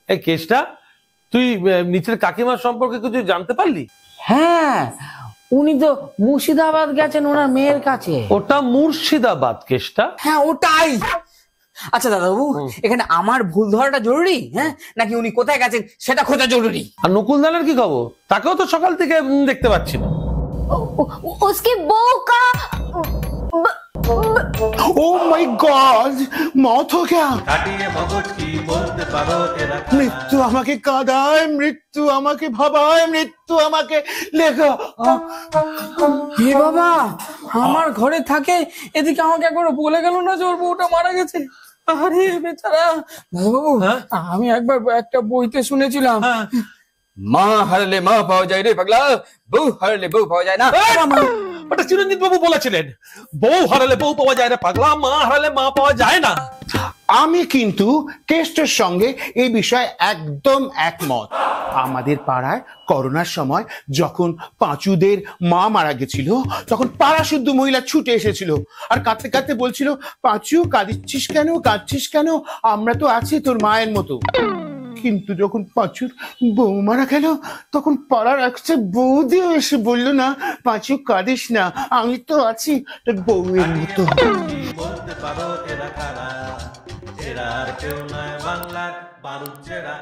এই কেসটা তুই নিচের কাকিমার সম্পর্কে কিছু জানতে পারলি? হ্যাঁ, উনি তো মুর্শিদাবাদ গেছেন ওনার মেয়ের কাছে। ওটা মুর্শিদাবাদ কেসটা? হ্যাঁ ওটাই। আচ্ছা দাদাবাবু, এখানে আমার ভুল ধরাটা জরুরি, হ্যাঁ, নাকি উনি কোথায় গেছেন সেটা খোঁজা জরুরি? আর নকুলদানের কি খবর? তাকেও তো সকাল থেকে দেখতে পাচ্ছি না। उसकी बहू का ओ माय गॉड, मौत हो गया। মৃত্যু আমাকে কাঁদায়, মৃত্যু আমাকে ভাবায়, মৃত্যু আমাকে লেখা। হে বাবা, আমার ঘরে থাকে, এদিকে আমাকে একবার বলে গেল না যে ওর বউটা মারা গেছে। আরে বেচারা। দাদাবাবু, আমি একবার একটা বইতে শুনেছিলাম, মা হারলে মা পাওয়া যায় রে পাগলা, বউ হারলে বউ পাওয়া যায় না। ওটা চিরঞ্জিত বাবু বলেছিলেন, বউ হারালে বউ পাওয়া যায় না পাগলা, মা হারালে মা পাওয়া যায় না। আমি কিন্তু কেষ্টর সঙ্গে এই বিষয়ে একদম একমত। আমাদের পাড়ায় করোনার সময় যখন পাঁচুদের মা মারা গেছিল, তখন পাড়া শুদ্ধ মহিলা ছুটে এসেছিল আর কাঁদতে কাঁদতে বলছিল, পাঁচু কাঁদছিস কেন, কাঁদছিস কেন, আমরা তো আছি তোর মায়ের মতো। কিন্তু যখন পাঁচুর বউ মারা গেল, তখন পাড়ার একটা বৌদি এসে বললো, না পাঁচু কাঁদিস না, আমি তো আছি তোর বউয়ের মতো। বলতে পারো এরা কারা, এরা আর কেউ নয় বাংলার বারুদ ছেড়া।